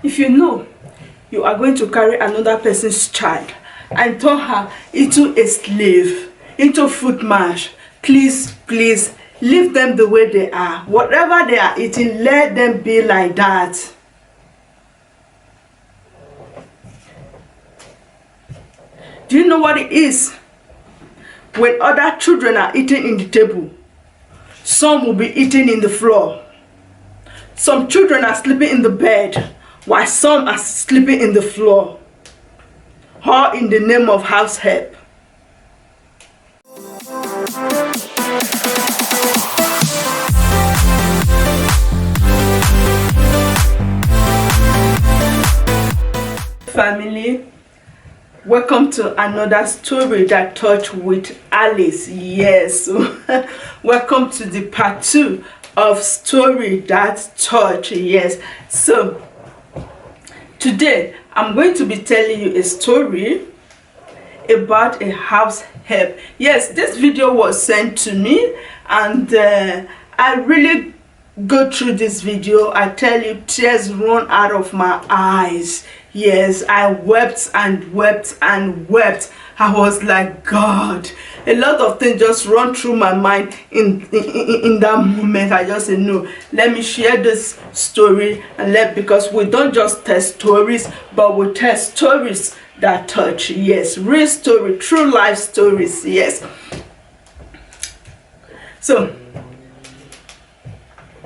If you know you are going to carry another person's child and turn her into a slave, into footmarch, please leave them the way they are. Whatever they are eating, let them be like that. Do you know what it is? When other children are eating in the table, some will be eating in the floor. Some children are sleeping in the bed, while some are sleeping in the floor. All in the name of house help. Family, welcome to another story that touched with Alice. Yes, welcome to the part 2 of story that touched. Yes, so today I'm going to be telling you a story about a house help. Yes, this video was sent to me, and I really go through this video. I tell you, tears run out of my eyes. Yes, I wept and wept and wept. I was like, God, a lot of things just run through my mind in that moment. I just said, no, let me share this story, and because we don't just tell stories, but we tell stories that touch. Yes, real story, true life stories. Yes. So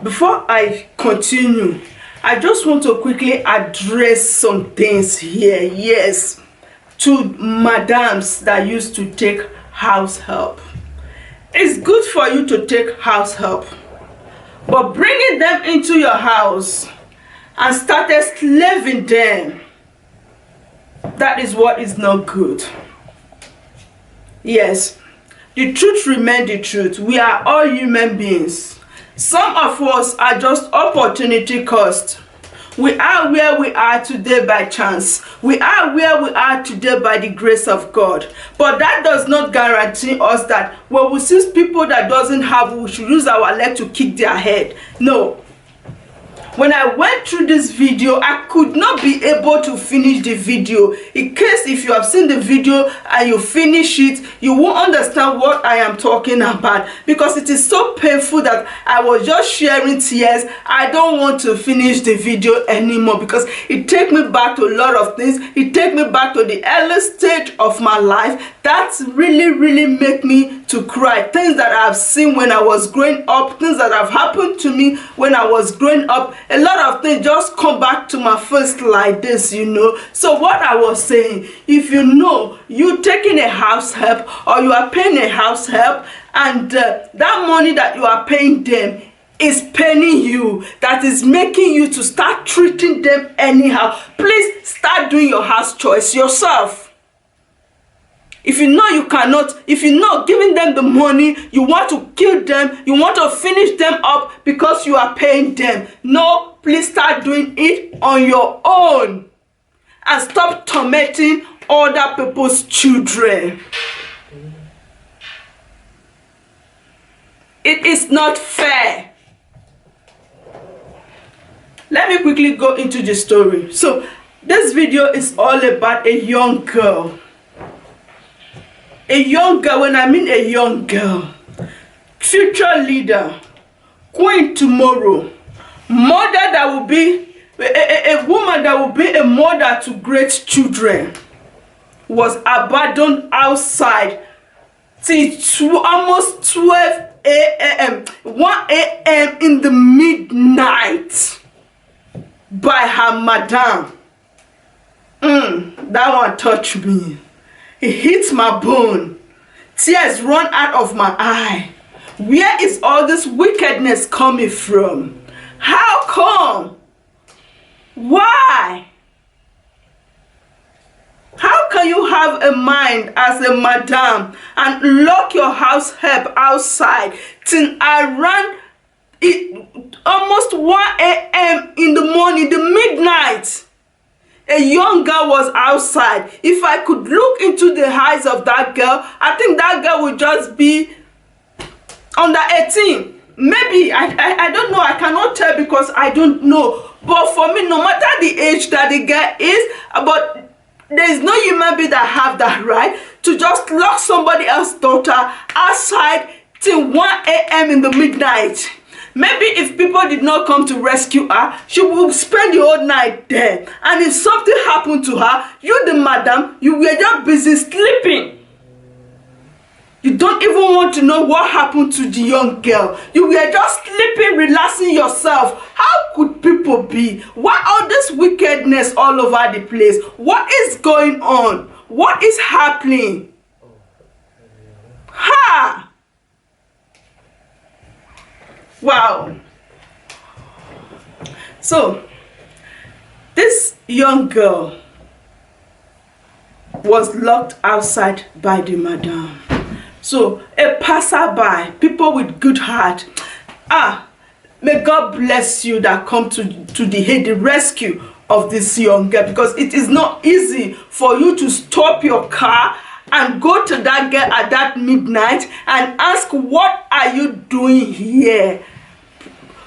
before I continue, I just want to quickly address some things here. Yes, to madams that used to take house help. It's good for you to take house help, but bringing them into your house and started slaving them, that is what is not good. Yes, the truth remains the truth. We are all human beings. Some of us are just opportunity cost. We are where we are today by chance. We are where we are today by the grace of God. But that does not guarantee us that when we see people that doesn't have, we should use our leg to kick their head. No. When I went through this video, I could not be able to finish the video. In case if you have seen the video and you finish it, you won't understand what I am talking about, because it is so painful that I was just sharing tears. I don't want to finish the video anymore because it takes me back to a lot of things. It takes me back to the early stage of my life. That's really make me to cry. Things that I've seen when I was growing up, things that have happened to me when I was growing up. A lot of things just come back to my face like this, you know. So what I was saying, if you know you taking a house help or you are paying a house help, and that money that you are paying them is paying you, that is making you to start treating them anyhow, please start doing your house choice yourself. If you know you cannot, if you know giving them the money, you want to kill them, you want to finish them up because you are paying them. No, please start doing it on your own and stop tormenting other people's children. It is not fair. Let me quickly go into the story. So this video is all about a young girl. A young girl, when I mean a young girl, future leader, queen tomorrow, mother that will be, a woman that will be a mother to great children, was abandoned outside till almost 12 a.m., 1 a.m. in the midnight by her madam. That one touched me. It hits my bone. Tears run out of my eye. Where is all this wickedness coming from? How come? Why? How can you have a mind as a madam and lock your house help outside till around almost 1 a.m. in the morning, the midnight? A young girl was outside. If I could look into the eyes of that girl, I think that girl would just be under 18. Maybe, I don't know. I cannot tell because I don't know. But for me, no matter the age that the girl is, but there is no human being that have that right to just lock somebody else's daughter outside till 1 a.m. in the midnight. Maybe if people did not come to rescue her, she would spend the whole night there. And if something happened to her, you, the madam, you were just busy sleeping. You don't even want to know what happened to the young girl. You were just sleeping, relaxing yourself. How could people be? Why all this wickedness all over the place? What is going on? What is happening? Ha! Wow. So, this young girl was locked outside by the madam. So, a passerby, people with good heart, may God bless you that come to the rescue of this young girl, because it is not easy for you to stop your car and go to that girl at that midnight and ask, what are you doing here?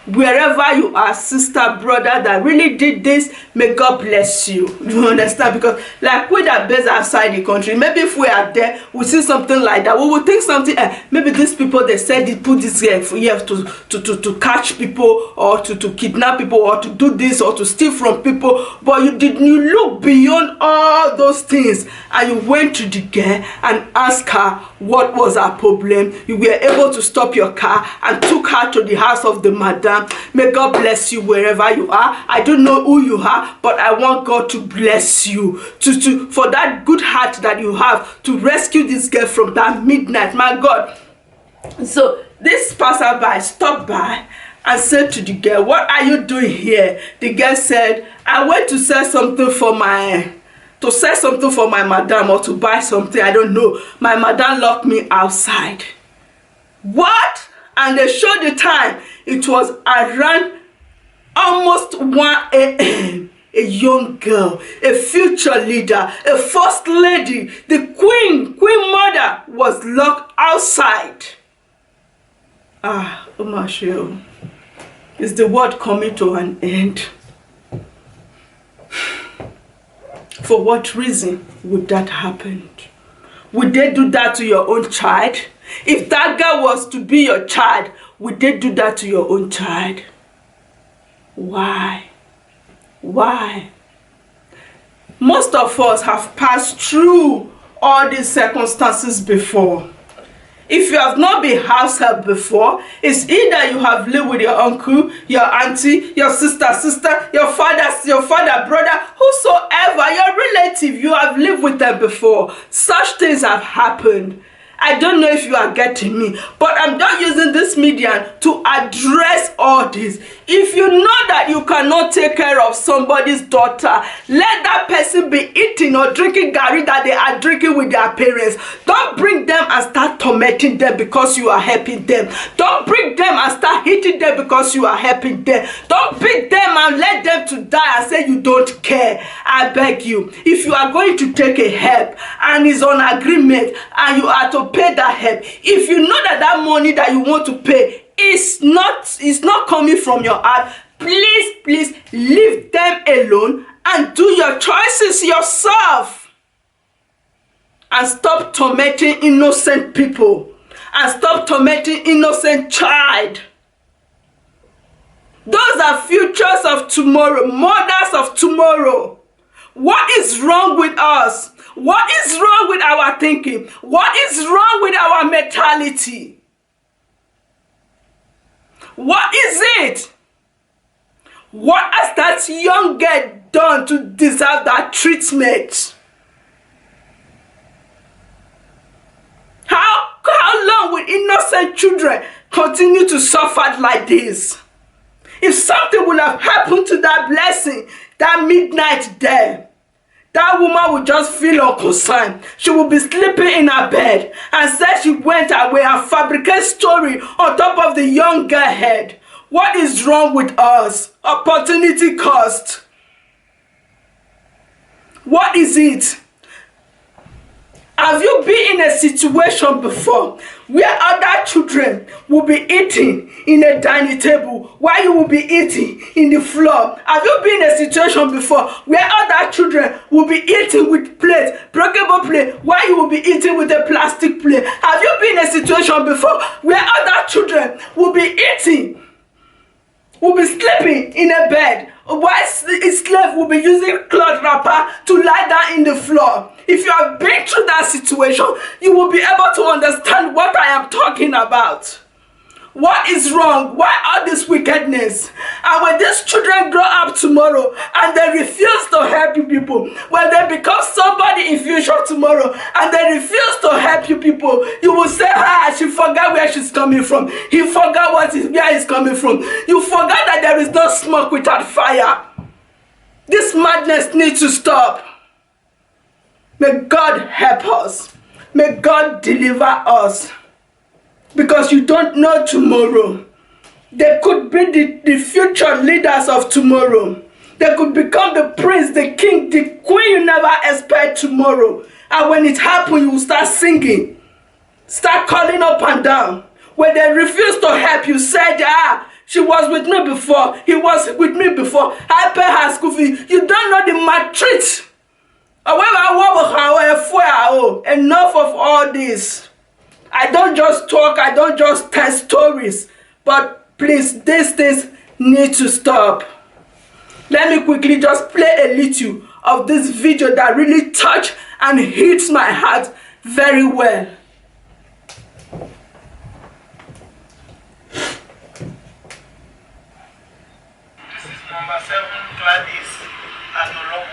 Wherever you are, sister, brother, that really did this, may God bless you. You understand? Because like we that based outside the country, maybe if we are there, we see something like that, we will think something, maybe these people, they said they put this here for you to catch people, or to kidnap people, or to do this, or to steal from people. But you look beyond all those things, and you went to the girl and asked her what was her problem. You were able to stop your car and took her to the house of the madam. May God bless you wherever you are. I don't know who you are, but I want God to bless you for that good heart that you have to rescue this girl from that midnight. My God. So this passerby stopped by and said to the girl, what are you doing here? The girl said, I went to sell something for my madam, or to buy something. I don't know. My madam locked me outside. What? And they showed the time. It was around almost 1 a.m. A young girl, a future leader, a first lady, the queen mother was locked outside. Omashio, is the world coming to an end? For what reason would that happen? Would they do that to your own child? If that girl was to be your child, would they do that to your own child? Why? Why? Most of us have passed through all these circumstances before. If you have not been house help before, it's either you have lived with your uncle, your auntie, your sister, your father, brother, whosoever, your relative, you have lived with them before. Such things have happened. I don't know if you are getting me, but I'm just using this medium to address all this. If you know that you cannot take care of somebody's daughter, let that person be eating or drinking garri that they are drinking with their parents. Don't bring them and start tormenting them because you are helping them. Don't bring them and start hitting them because you are helping them. Don't beat them and let them to die and say you don't care. I beg you, if you are going to take a help and is on agreement and you are to pay that help, if you know that that money that you want to pay is not coming from your heart, please leave them alone and do your choices yourself, and stop tormenting innocent people, and stop tormenting innocent child. Those are futures of tomorrow, mothers of tomorrow. What is wrong with us? What is wrong with our thinking? What is wrong with our mentality? What is it? What has that young girl done to deserve that treatment? How long will innocent children continue to suffer like this? If something would have happened to that blessing, that midnight there, that woman would just feel unconcerned. She would be sleeping in her bed and said she went away and fabricate story on top of the young girl head. What is wrong with us? Opportunity cost. What is it? Have you been in a situation before where other children will be eating in a dining table while you will be eating in the floor? Have you been in a situation before where other children will be eating with plates, breakable plate, while you will be eating with a plastic plate? Have you been in a situation before where other children will be eating, will be sleeping in a bed, while slave will be using cloth wrapper to lie down in the floor? If you have been through that situation, you will be able to understand what I am talking about. What is wrong? Why all this wickedness? And when these children grow up tomorrow and they refuse to help you people, when they become somebody in future tomorrow and they refuse to help you people, you will say, ah, she forgot where she's coming from. He forgot where he's coming from. You forgot that there is no smoke without fire. This madness needs to stop. May God help us. May God deliver us. Because you don't know tomorrow. They could be the future leaders of tomorrow. They could become the prince, the king, the queen you never expect tomorrow. And when it happens, you will start singing. Start calling up and down. When they refuse to help you, say, ah, she was with me before. He was with me before. I pay her school fee. You don't know the maltreat. Enough of all this. I don't just talk, I don't just tell stories, but please, these things need to stop. Let me quickly just play a little of this video that really touched and hits my heart very well. This is number 7, Gladys Adolop.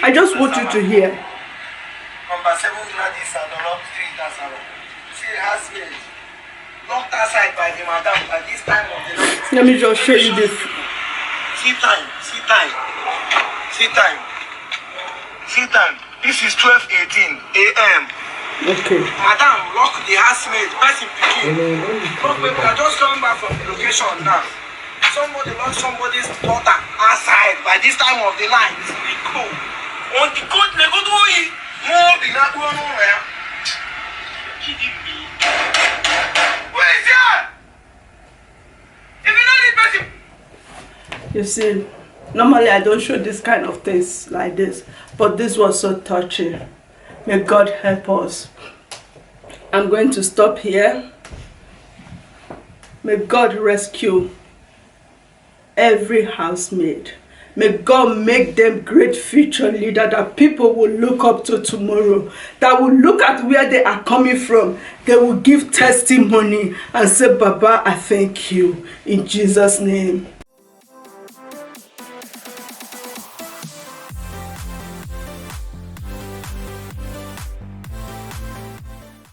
I just want you to hear. Number 7, Gladys Adolop Street, Asaro. Housemaid locked aside by the madam at this time of the night. Let me just show you this. See time. This is 12:18 a.m. Okay. Madam, lock the housemaid. Person picking. Look, we are just coming back from the location now. Somebody locked somebody's daughter outside by this time of the night. We go. On the code, they go to it. More than that one nowhere. Kidding me. Where is that? If you know this person. You see, normally I don't show this kind of things like this, but this was so touching. May God help us. I'm going to stop here. May God rescue every housemaid. May God make them great future leaders that people will look up to tomorrow, that will look at where they are coming from. They will give testimony and say, Baba, I thank you. In Jesus' name.